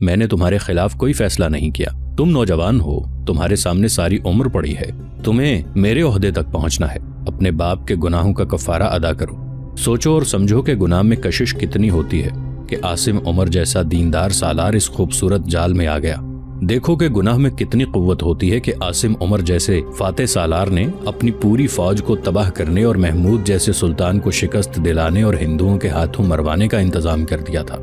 میں نے تمہارے خلاف کوئی فیصلہ نہیں کیا۔ تم نوجوان ہو، تمہارے سامنے ساری عمر پڑی ہے، تمہیں میرے عہدے تک پہنچنا ہے۔ اپنے باپ کے گناہوں کا کفارہ ادا کرو۔ سوچو اور سمجھو کہ گناہ میں کشش کتنی ہوتی ہے کہ عاصم عمر جیسا دیندار سالار اس خوبصورت جال میں آ گیا۔ دیکھو کہ گناہ میں کتنی قوت ہوتی ہے کہ عاصم عمر جیسے فاتح سالار نے اپنی پوری فوج کو تباہ کرنے اور محمود جیسے سلطان کو شکست دلانے اور ہندوؤں کے ہاتھوں مروانے کا انتظام کر دیا تھا۔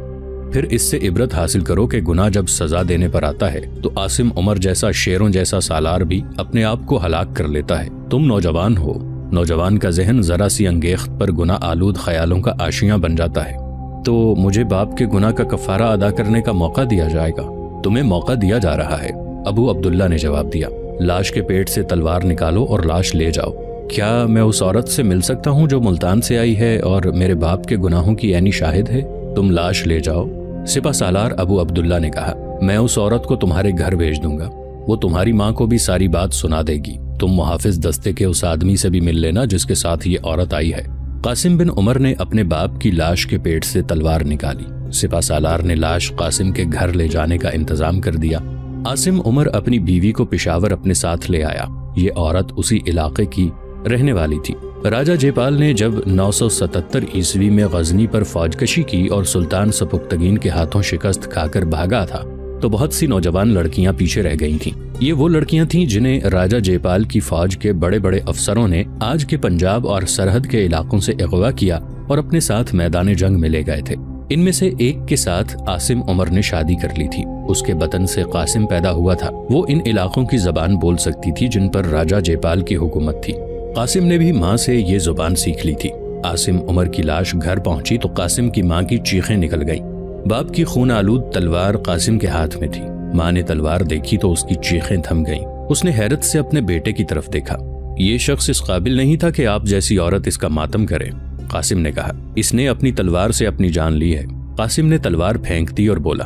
پھر اس سے عبرت حاصل کرو کہ گناہ جب سزا دینے پر آتا ہے تو عاصم عمر جیسا شیروں جیسا سالار بھی اپنے آپ کو ہلاک کر لیتا ہے۔ تم نوجوان ہو، نوجوان کا ذہن ذرا سی انگیخت پر گناہ آلود خیالوں کا آشیاں بن جاتا ہے۔ تو مجھے باپ کے گناہ کا کفارہ ادا کرنے کا موقع دیا جائے گا؟ تمہیں موقع دیا جا رہا ہے، ابو عبداللہ نے جواب دیا۔ لاش کے پیٹ سے تلوار نکالو اور لاش لے جاؤ۔ کیا میں اس عورت سے مل سکتا ہوں جو ملتان سے آئی ہے اور میرے باپ کے گناہوں کی عینی شاہد ہے؟ تم لاش لے جاؤ۔ سپہ سالار ابو عبداللہ نے کہا، میں اس عورت کو تمہارے گھر بھیج دوں گا، وہ تمہاری ماں کو بھی ساری بات سنا دے گی۔ تم محافظ دستے کے اس آدمی سے بھی مل لینا جس کے ساتھ یہ عورت آئی ہے۔ قاسم بن عمر نے اپنے باپ کی لاش کے پیٹ سے تلوار نکالی۔ سپہ سالار نے لاش قاسم کے گھر لے جانے کا انتظام کر دیا۔ عاصم عمر اپنی بیوی کو پشاور اپنے ساتھ لے آیا۔ یہ عورت اسی علاقے کی رہنے والی تھی۔ راجہ جے پال نے جب 977 عیسوی میں غزنی پر فوج کشی کی اور سلطان سپکتگین کے ہاتھوں شکست کھا کر بھاگا تھا تو بہت سی نوجوان لڑکیاں پیچھے رہ گئی تھیں۔ یہ وہ لڑکیاں تھیں جنہیں راجہ جے پال کی فوج کے بڑے بڑے افسروں نے آج کے پنجاب اور سرحد کے علاقوں سے اغوا کیا اور اپنے ساتھ میدان جنگ میں لے گئے تھے۔ ان میں سے ایک کے ساتھ عاصم عمر نے شادی کر لی تھی۔ اس کے بطن سے قاسم پیدا ہوا تھا۔ وہ ان علاقوں کی زبان بول سکتی تھی جن پر راجہ جے پال کی حکومت تھی۔ قاسم نے بھی ماں سے یہ زبان سیکھ لی تھی۔ عاصم عمر کی لاش گھر پہنچی تو قاسم کی ماں کی چیخیں نکل گئیں۔ باپ کی خون آلود تلوار قاسم کے ہاتھ میں تھی۔ ماں نے تلوار دیکھی تو اس کی چیخیں تھم گئیں۔ اس نے حیرت سے اپنے بیٹے کی طرف دیکھا۔ یہ شخص اس قابل نہیں تھا کہ آپ جیسی عورت اس کا ماتم کرے، قاسم نے کہا۔ اس نے اپنی تلوار سے اپنی جان لی ہے۔ قاسم نے تلوار پھینک دی اور بولا،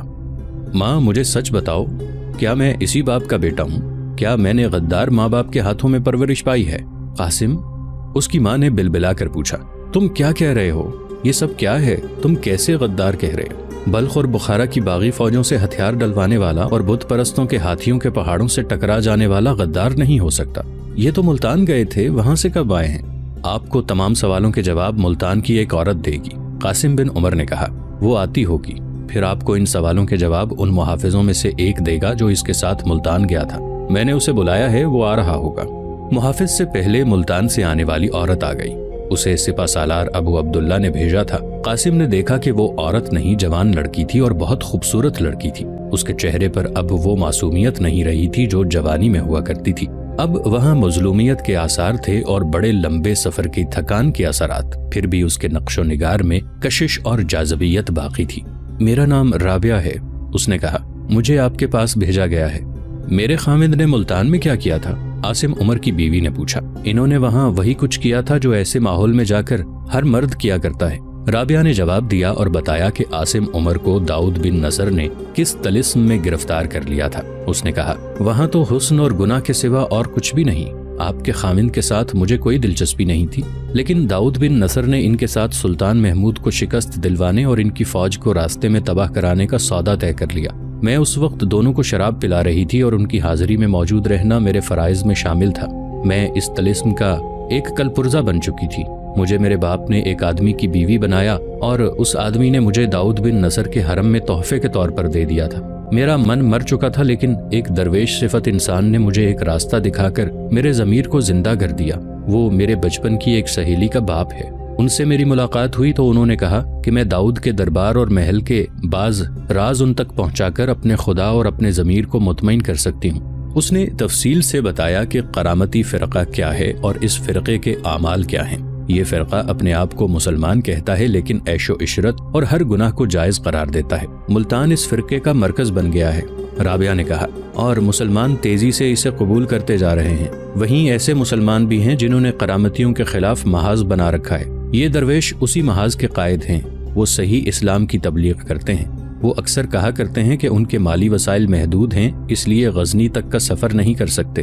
ماں مجھے سچ بتاؤ، کیا میں اسی باپ کا بیٹا ہوں؟ کیا میں نے غدار ماں باپ کے ہاتھوں میں پرورش پائی ہے؟ قاسم، اس کی ماں نے بلبلا کر پوچھا، تم کیا کہہ رہے ہو؟ یہ سب کیا ہے؟ تم کیسے غدار کہہ رہے ہو؟ بلخ اور بخارا کی باغی فوجوں سے ہتھیار ڈلوانے والا اور بت پرستوں کے ہاتھیوں کے پہاڑوں سے ٹکرا جانے والا غدار نہیں ہو سکتا۔ یہ تو ملتان گئے تھے، وہاں سے کب آئے ہیں؟ آپ کو تمام سوالوں کے جواب ملتان کی ایک عورت دے گی، قاسم بن عمر نے کہا۔ وہ آتی ہوگی، پھر آپ کو ان سوالوں کے جواب ان محافظوں میں سے ایک دے گا جو اس کے ساتھ ملتان گیا تھا۔ میں نے اسے بلایا ہے، وہ آ رہا ہوگا۔ محافظ سے پہلے ملتان سے آنے والی عورت آ گئی۔ اسے سپہ سالار ابو عبداللہ نے بھیجا تھا۔ قاسم نے دیکھا کہ وہ عورت نہیں، جوان لڑکی تھی اور بہت خوبصورت لڑکی تھی۔ اس کے چہرے پر اب وہ معصومیت نہیں رہی تھی جو جوانی میں ہوا کرتی تھی۔ اب وہاں مظلومیت کے آثار تھے اور بڑے لمبے سفر کی تھکان کے اثرات۔ پھر بھی اس کے نقش و نگار میں کشش اور جاذبیت باقی تھی۔ میرا نام رابعہ ہے، اس نے کہا۔ مجھے آپ کے پاس بھیجا گیا ہے۔ میرے خامند نے ملتان میں کیا کیا تھا؟ عاصم عمر کی بیوی نے پوچھا۔ انہوں نے وہاں وہی کچھ کیا تھا جو ایسے ماحول میں جا کر ہر مرد کیا کرتا ہے، رابعہ نے جواب دیا اور بتایا کہ عاصم عمر کو داؤد بن نصر نے کس طلسم میں گرفتار کر لیا تھا۔ اس نے کہا، وہاں تو حسن اور گناہ کے سوا اور کچھ بھی نہیں۔ آپ کے خامند کے ساتھ مجھے کوئی دلچسپی نہیں تھی، لیکن داؤد بن نصر نے ان کے ساتھ سلطان محمود کو شکست دلوانے اور ان کی فوج کو راستے میں تباہ کرانے کا سودا طے کر لیا۔ میں اس وقت دونوں کو شراب پلا رہی تھی اور ان کی حاضری میں موجود رہنا میرے فرائض میں شامل تھا۔ میں اس طلسم کا ایک کل پرزہ بن چکی تھی۔ مجھے میرے باپ نے ایک آدمی کی بیوی بنایا اور اس آدمی نے مجھے داؤد بن نصر کے حرم میں تحفے کے طور پر دے دیا تھا۔ میرا من مر چکا تھا، لیکن ایک درویش صفت انسان نے مجھے ایک راستہ دکھا کر میرے ضمیر کو زندہ کر دیا۔ وہ میرے بچپن کی ایک سہیلی کا باپ ہے۔ ان سے میری ملاقات ہوئی تو انہوں نے کہا کہ میں داؤد کے دربار اور محل کے بعض راز ان تک پہنچا کر اپنے خدا اور اپنے ضمیر کو مطمئن کر سکتی ہوں۔ اس نے تفصیل سے بتایا کہ کرامتی فرقہ کیا ہے اور اس فرقے کے اعمال کیا ہیں۔ یہ فرقہ اپنے آپ کو مسلمان کہتا ہے لیکن عیش و عشرت اور ہر گناہ کو جائز قرار دیتا ہے۔ ملتان اس فرقے کا مرکز بن گیا ہے، رابعہ نے کہا، اور مسلمان تیزی سے اسے قبول کرتے جا رہے ہیں۔ وہیں ایسے مسلمان بھی ہیں جنہوں نے کرامتیوں کے خلاف محاذ بنا رکھا ہے۔ یہ درویش اسی محاذ کے قائد ہیں۔ وہ صحیح اسلام کی تبلیغ کرتے ہیں۔ وہ اکثر کہا کرتے ہیں کہ ان کے مالی وسائل محدود ہیں، اس لیے غزنی تک کا سفر نہیں کر سکتے۔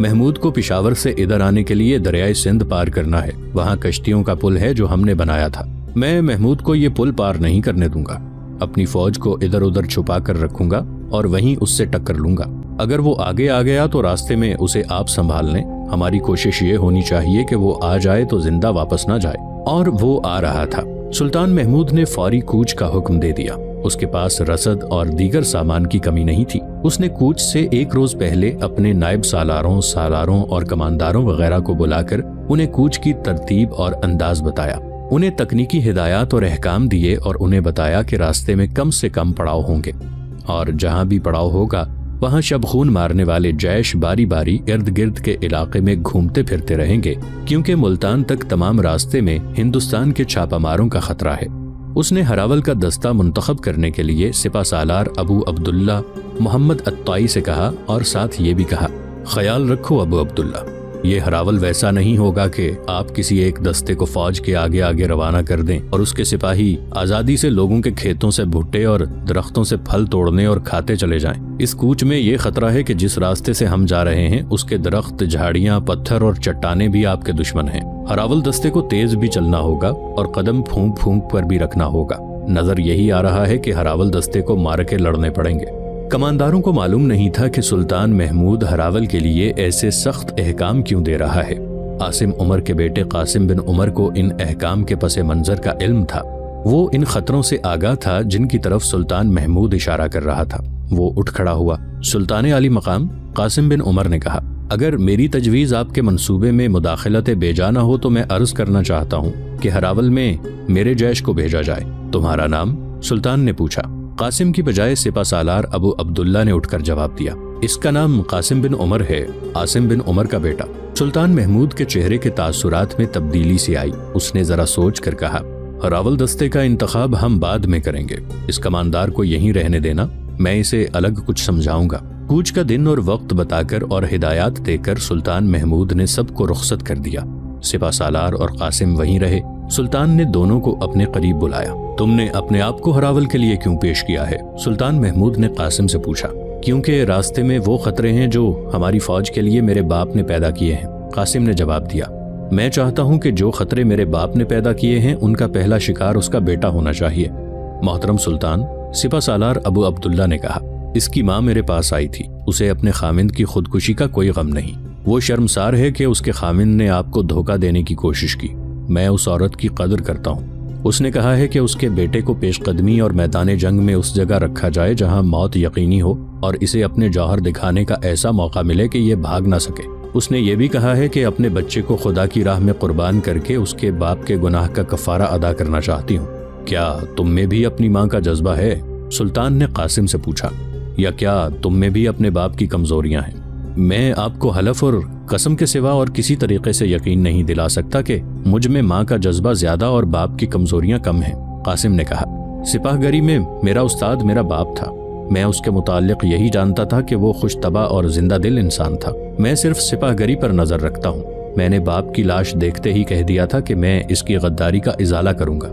محمود کو پشاور سے ادھر آنے کے لیے دریائے سندھ پار کرنا ہے، وہاں کشتیوں کا پل ہے جو ہم نے بنایا تھا، میں محمود کو یہ پل پار نہیں کرنے دوں گا، اپنی فوج کو ادھر ادھر چھپا کر رکھوں گا اور وہیں اس سے ٹکر لوں گا، اگر وہ آگے آ گیا تو راستے میں اسے آپ سنبھال لیں، ہماری کوشش یہ ہونی چاہیے کہ وہ آ جائے تو زندہ واپس نہ جائے۔ اور وہ آ رہا تھا۔ سلطان محمود نے فوری کوچ کا حکم دے دیا، اس کے پاس رسد اور دیگر سامان کی کمی نہیں تھی۔ اس نے کوچ سے ایک روز پہلے اپنے نائب سالاروں اور کمانداروں وغیرہ کو بلا کر انہیں کوچ کی ترتیب اور انداز بتایا، انہیں تکنیکی ہدایات اور احکام دیے اور انہیں بتایا کہ راستے میں کم سے کم پڑاؤ ہوں گے اور جہاں بھی پڑاؤ ہوگا وہاں شب خون مارنے والے جیش باری باری ارد گرد کے علاقے میں گھومتے پھرتے رہیں گے، کیونکہ ملتان تک تمام راستے میں ہندوستان کے چھاپہ ماروں کا خطرہ ہے۔ اس نے ہراول کا دستہ منتخب کرنے کے لیے سپہ سالار ابو عبداللہ محمد الطائی سے کہا اور ساتھ یہ بھی کہا، خیال رکھو ابو عبداللہ، یہ ہراول ویسا نہیں ہوگا کہ آپ کسی ایک دستے کو فوج کے آگے آگے روانہ کر دیں اور اس کے سپاہی آزادی سے لوگوں کے کھیتوں سے بھٹے اور درختوں سے پھل توڑنے اور کھاتے چلے جائیں۔ اس کوچ میں یہ خطرہ ہے کہ جس راستے سے ہم جا رہے ہیں اس کے درخت، جھاڑیاں، پتھر اور چٹانیں بھی آپ کے دشمن ہیں۔ ہراول دستے کو تیز بھی چلنا ہوگا اور قدم پھونک پھونک پر بھی رکھنا ہوگا۔ نظر یہی آ رہا ہے کہ ہراول دستے کو معرکے لڑنے پڑیں گے۔ کمانداروں کو معلوم نہیں تھا کہ سلطان محمود ہراول کے لیے ایسے سخت احکام کیوں دے رہا ہے۔ عاصم عمر کے بیٹے قاسم بن عمر کو ان احکام کے پس منظر کا علم تھا، وہ ان خطروں سے آگاہ تھا جن کی طرف سلطان محمود اشارہ کر رہا تھا۔ وہ اٹھ کھڑا ہوا۔ سلطان عالی مقام قاسم بن عمر نے کہا، اگر میری تجویز آپ کے منصوبے میں مداخلت بے جا نہ ہو تو میں عرض کرنا چاہتا ہوں کہ ہراول میں میرے جیش کو بھیجا جائے۔ تمہارا نام؟ سلطان نے پوچھا۔ قاسم کی بجائے سپہ سالار ابو عبداللہ نے اٹھ کر جواب دیا، اس کا نام قاسم بن عمر ہے، عاصم بن عمر کا بیٹا۔ سلطان محمود کے چہرے کے تاثرات میں تبدیلی سی آئی، اس نے ذرا سوچ کر کہا، ہراول دستے کا انتخاب ہم بعد میں کریں گے، اس کماندار کو یہیں رہنے دینا، میں اسے الگ کچھ سمجھاؤں گا۔ کوچ کا دن اور وقت بتا کر اور ہدایات دے کر سلطان محمود نے سب کو رخصت کر دیا۔ سپہ سالار اور قاسم وہیں رہے۔ سلطان نے دونوں کو اپنے قریب بلایا۔ تم نے اپنے آپ کو ہراول کے لیے کیوں پیش کیا ہے؟ سلطان محمود نے قاسم سے پوچھا۔ کیونکہ راستے میں وہ خطرے ہیں جو ہماری فوج کے لیے میرے باپ نے پیدا کیے ہیں، قاسم نے جواب دیا۔ میں چاہتا ہوں کہ جو خطرے میرے باپ نے پیدا کیے ہیں ان کا پہلا شکار اس کا بیٹا ہونا چاہیے۔ محترم سلطان، سپہ سالار ابو عبداللہ نے کہا، اس کی ماں میرے پاس آئی تھی، اسے اپنے خامند کی خودکشی کا کوئی غم نہیں، وہ شرمسار ہے کہ اس کے خامند نے آپ کو دھوکہ دینے کی کوشش کی۔ میں اس عورت کی قدر کرتا ہوں، اس نے کہا ہے کہ اس کے بیٹے کو پیش قدمی اور میدان جنگ میں اس جگہ رکھا جائے جہاں موت یقینی ہو اور اسے اپنے جوہر دکھانے کا ایسا موقع ملے کہ یہ بھاگ نہ سکے۔ اس نے یہ بھی کہا ہے کہ اپنے بچے کو خدا کی راہ میں قربان کر کے اس کے باپ کے گناہ کا کفارہ ادا کرنا چاہتی ہوں۔ کیا تم میں بھی اپنی ماں کا جذبہ ہے؟ سلطان نے قاسم سے پوچھا، یا کیا تم میں بھی اپنے باپ کی کمزوریاں ہیں؟ میں آپ کو حلف اور قسم کے سوا اور کسی طریقے سے یقین نہیں دلا سکتا کہ مجھ میں ماں کا جذبہ زیادہ اور باپ کی کمزوریاں کم ہیں، قاسم نے کہا۔ سپاہ گری میں میرا استاد میرا باپ تھا، میں اس کے متعلق یہی جانتا تھا کہ وہ خوش طبع اور زندہ دل انسان تھا۔ میں صرف سپاہ گری پر نظر رکھتا ہوں۔ میں نے باپ کی لاش دیکھتے ہی کہہ دیا تھا کہ میں اس کی غداری کا ازالہ کروں گا۔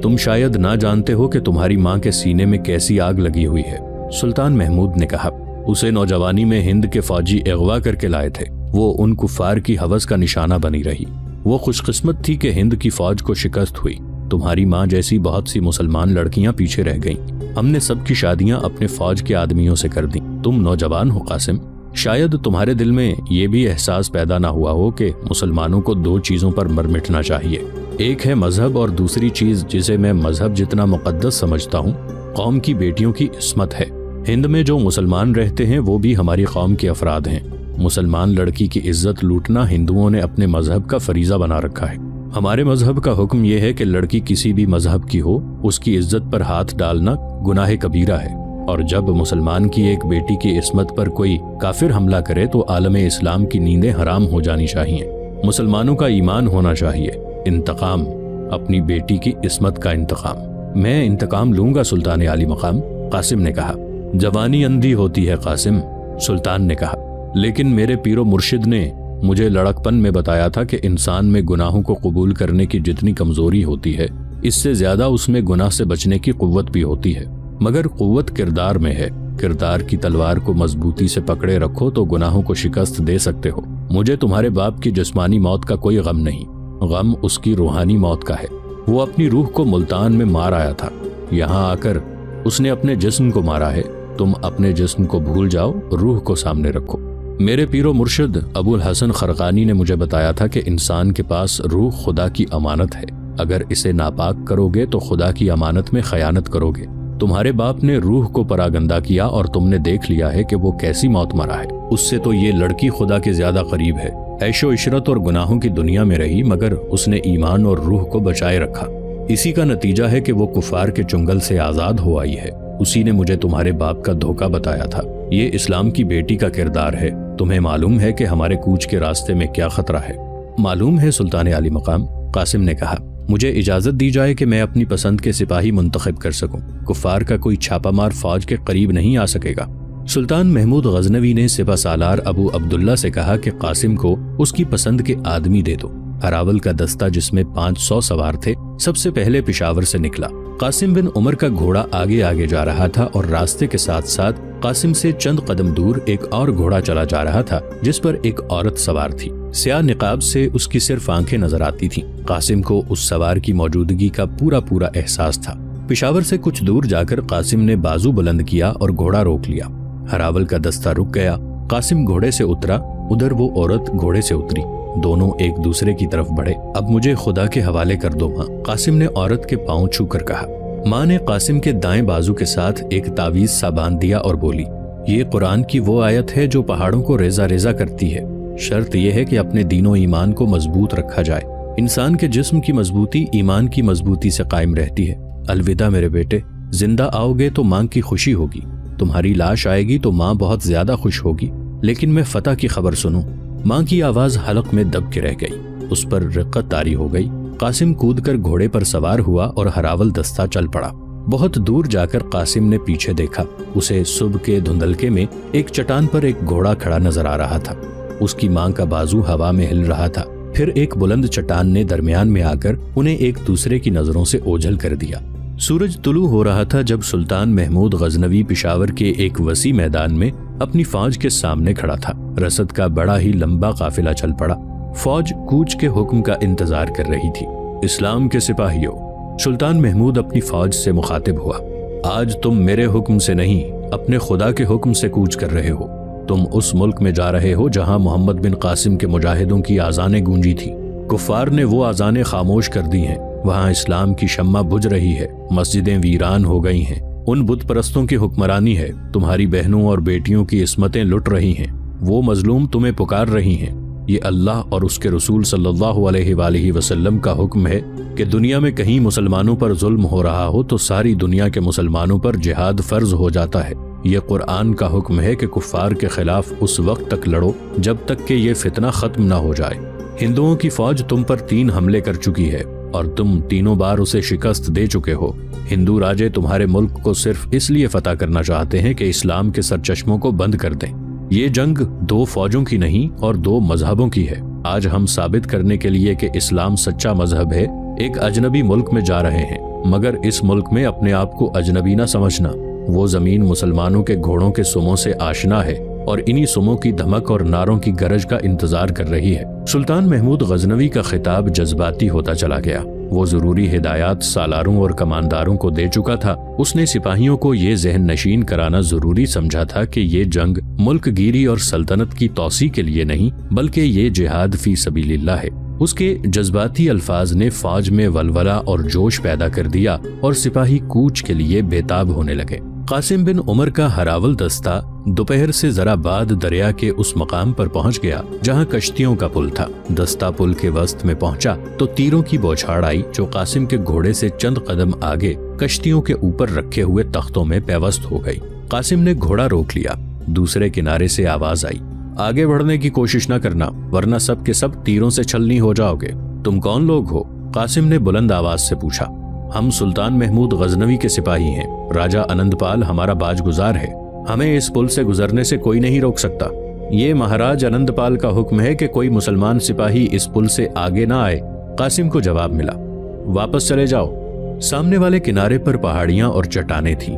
تم شاید نہ جانتے ہو کہ تمہاری ماں کے سینے میں کیسی آگ لگی ہوئی ہے، سلطان محمود نے کہا۔ اسے نوجوانی میں ہند کے فوجی اغوا کر کے لائے تھے، وہ ان کفار کی ہوس کا نشانہ بنی رہی۔ وہ خوش قسمت تھی کہ ہند کی فوج کو شکست ہوئی۔ تمہاری ماں جیسی بہت سی مسلمان لڑکیاں پیچھے رہ گئیں، ہم نے سب کی شادیاں اپنے فوج کے آدمیوں سے کر دیں۔ تم نوجوان ہو قاسم، شاید تمہارے دل میں یہ بھی احساس پیدا نہ ہوا ہو کہ مسلمانوں کو دو چیزوں پر مر مٹنا چاہیے، ایک ہے مذہب اور دوسری چیز جسے میں مذہب جتنا مقدس سمجھتا ہوں، قوم کی بیٹیوں کی عصمت ہے۔ ہند میں جو مسلمان رہتے ہیں وہ بھی ہماری قوم کے افراد ہیں۔ مسلمان لڑکی کی عزت لوٹنا ہندوؤں نے اپنے مذہب کا فریضہ بنا رکھا ہے۔ ہمارے مذہب کا حکم یہ ہے کہ لڑکی کسی بھی مذہب کی ہو، اس کی عزت پر ہاتھ ڈالنا گناہ کبیرہ ہے، اور جب مسلمان کی ایک بیٹی کی عصمت پر کوئی کافر حملہ کرے تو عالم اسلام کی نیندیں حرام ہو جانی چاہیے۔ مسلمانوں کا ایمان ہونا چاہیے۔ انتقام، اپنی بیٹی کی عصمت کا انتقام۔ میں انتقام لوں گا سلطان عالی مقام، قاسم نے کہا۔ جوانی اندھی ہوتی ہے قاسم، سلطان نے کہا، لیکن میرے پیر و مرشد نے مجھے لڑکپن میں بتایا تھا کہ انسان میں گناہوں کو قبول کرنے کی جتنی کمزوری ہوتی ہے، اس سے زیادہ اس میں گناہ سے بچنے کی قوت بھی ہوتی ہے، مگر قوت کردار میں ہے۔ کردار کی تلوار کو مضبوطی سے پکڑے رکھو تو گناہوں کو شکست دے سکتے ہو۔ مجھے تمہارے باپ کی جسمانی موت کا کوئی غم نہیں، غم اس کی روحانی موت کا ہے۔ وہ اپنی روح کو ملتان میں مار آیا تھا، یہاں آ کر اس نے اپنے جسم کو مارا ہے۔ تم اپنے جسم کو بھول جاؤ، روح کو سامنے رکھو۔ میرے پیر و مرشد ابو الحسن خرقانی نے مجھے بتایا تھا کہ انسان کے پاس روح خدا کی امانت ہے، اگر اسے ناپاک کرو گے تو خدا کی امانت میں خیانت کرو گے۔ تمہارے باپ نے روح کو پراگندہ کیا اور تم نے دیکھ لیا ہے کہ وہ کیسی موت مرا ہے۔ اس سے تو یہ لڑکی خدا کے زیادہ قریب ہے۔ عیش و عشرت اور گناہوں کی دنیا میں رہی، مگر اس نے ایمان اور روح کو بچائے رکھا۔ اسی کا نتیجہ ہے کہ وہ کفار کے چنگل سے آزاد ہو آئی ہے۔ اسی نے مجھے تمہارے باپ کا دھوکہ بتایا تھا۔ یہ اسلام کی بیٹی کا کردار ہے۔ تمہیں معلوم ہے کہ ہمارے کوچ کے راستے میں کیا خطرہ ہے؟ معلوم ہے سلطان عالی مقام، قاسم نے کہا۔ مجھے اجازت دی جائے کہ میں اپنی پسند کے سپاہی منتخب کر سکوں۔ کفار کا کوئی چھاپا مار فوج کے قریب نہیں آ سکے گا۔ سلطان محمود غزنوی نے سپہ سالار ابو عبداللہ سے کہا کہ قاسم کو اس کی پسند کے آدمی دے دو۔ ہراول کا دستہ جس میں 500 سوار تھے سب سے پہلے پشاور سے نکلا۔ قاسم بن عمر کا گھوڑا آگے آگے جا رہا تھا اور راستے کے ساتھ ساتھ قاسم سے چند قدم دور ایک اور گھوڑا چلا جا رہا تھا جس پر ایک عورت سوار تھی۔ سیاہ نقاب سے اس کی صرف آنکھیں نظر آتی تھیں۔ قاسم کو اس سوار کی موجودگی کا پورا احساس تھا۔ پشاور سے کچھ دور جا کر قاسم نے بازو بلند کیا اور گھوڑا روک لیا۔ ہراول کا دستہ رک گیا۔ قاسم گھوڑے سے اترا، ادھر وہ عورت گھوڑے سے اتری۔ دونوں ایک دوسرے کی طرف بڑھے۔ اب مجھے خدا کے حوالے کر دو ماں، قاسم نے عورت کے پاؤں چھو کر کہا۔ ماں نے قاسم کے دائیں بازو کے ساتھ ایک تعویذ سا باندھ دیا اور بولی، یہ قرآن کی وہ آیت ہے جو پہاڑوں کو ریزہ ریزہ کرتی ہے۔ شرط یہ ہے کہ اپنے دین و ایمان کو مضبوط رکھا جائے۔ انسان کے جسم کی مضبوطی ایمان کی مضبوطی سے قائم رہتی ہے۔ الوداع میرے بیٹے، زندہ آؤ گے تو ماں کی خوشی ہوگی، تمہاری لاش آئے گی تو ماں بہت زیادہ خوش ہوگی، لیکن میں فتح کی خبر سنوں۔ ماں کی آواز حلق میں دب کے رہ گئی، اس پر رقت طاری ہو گئی۔ قاسم کود کر گھوڑے پر سوار ہوا اور ہراول دستہ چل پڑا۔ بہت دور جا کر قاسم نے پیچھے دیکھا، اسے صبح کے دھندلکے میں ایک چٹان پر ایک گھوڑا کھڑا نظر آ رہا تھا۔ اس کی ماں کا بازو ہوا میں ہل رہا تھا۔ پھر ایک بلند چٹان نے درمیان میں آ کر انہیں ایک دوسرے کی نظروں سے اوجھل کر دیا۔ سورج طلوع ہو رہا تھا جب سلطان محمود غزنوی پشاور کے ایک وسیع میدان میں اپنی فوج کے سامنے کھڑا تھا۔ رسد کا بڑا ہی لمبا قافلہ چل پڑا۔ فوج کوچ کے حکم کا انتظار کر رہی تھی۔ اسلام کے سپاہیوں، سلطان محمود اپنی فوج سے مخاطب ہوا، آج تم میرے حکم سے نہیں اپنے خدا کے حکم سے کوچ کر رہے ہو۔ تم اس ملک میں جا رہے ہو جہاں محمد بن قاسم کے مجاہدوں کی آذانیں گونجی تھی۔ کفار نے وہ آذانیں خاموش کر دی ہیں۔ وہاں اسلام کی شمع بجھ رہی ہے، مسجدیں ویران ہو گئی ہیں، ان بت پرستوں کی حکمرانی ہے، تمہاری بہنوں اور بیٹیوں کی عصمتیں لٹ رہی ہیں، وہ مظلوم تمہیں پکار رہی ہیں۔ یہ اللہ اور اس کے رسول صلی اللہ علیہ وآلہ وسلم کا حکم ہے کہ دنیا میں کہیں مسلمانوں پر ظلم ہو رہا ہو تو ساری دنیا کے مسلمانوں پر جہاد فرض ہو جاتا ہے۔ یہ قرآن کا حکم ہے کہ کفار کے خلاف اس وقت تک لڑو جب تک کہ یہ فتنہ ختم نہ ہو جائے۔ ہندوؤں کی فوج تم پر 3 حملے کر چکی ہے اور تم تینوں بار اسے شکست دے چکے ہو۔ ہندو راجے تمہارے ملک کو صرف اس لیے فتح کرنا چاہتے ہیں کہ اسلام کے سرچشموں کو بند کر دیں۔ یہ جنگ 2 فوجوں کی نہیں اور 2 مذہبوں کی ہے۔ آج ہم ثابت کرنے کے لیے کہ اسلام سچا مذہب ہے ایک اجنبی ملک میں جا رہے ہیں، مگر اس ملک میں اپنے آپ کو اجنبی نہ سمجھنا۔ وہ زمین مسلمانوں کے گھوڑوں کے سموں سے آشنا ہے اور انہی سموں کی دھمک اور نعروں کی گرج کا انتظار کر رہی ہے۔ سلطان محمود غزنوی کا خطاب جذباتی ہوتا چلا گیا۔ وہ ضروری ہدایات سالاروں اور کمانداروں کو دے چکا تھا۔ اس نے سپاہیوں کو یہ ذہن نشین کرانا ضروری سمجھا تھا کہ یہ جنگ ملک گیری اور سلطنت کی توسیع کے لیے نہیں بلکہ یہ جہاد فی سبیل اللہ ہے۔ اس کے جذباتی الفاظ نے فوج میں ولولہ اور جوش پیدا کر دیا اور سپاہی کوچ کے لیے بےتاب ہونے لگے۔ قاسم بن عمر کا ہراول دستہ دوپہر سے ذرا بعد دریا کے اس مقام پر پہنچ گیا جہاں کشتیوں کا پل تھا۔ دستہ پل کے وسط میں پہنچا تو تیروں کی بوچھاڑ آئی جو قاسم کے گھوڑے سے چند قدم آگے کشتیوں کے اوپر رکھے ہوئے تختوں میں پیوست ہو گئی۔ قاسم نے گھوڑا روک لیا۔ دوسرے کنارے سے آواز آئی، آگے بڑھنے کی کوشش نہ کرنا ورنہ سب کے سب تیروں سے چھلنی ہو جاؤ گے۔ تم کون لوگ ہو؟ قاسم نے بلند آواز سے پوچھا۔ ہم سلطان محمود غزنوی کے سپاہی ہیں، راجہ آنند پال ہمارا باج گزار ہے، ہمیں اس پل سے گزرنے سے کوئی نہیں روک سکتا۔ یہ مہاراج آنند پال کا حکم ہے کہ کوئی مسلمان سپاہی اس پل سے آگے نہ آئے۔ قاسم کو جواب ملا، واپس چلے جاؤ۔ سامنے والے کنارے پر پہاڑیاں اور چٹانیں تھیں۔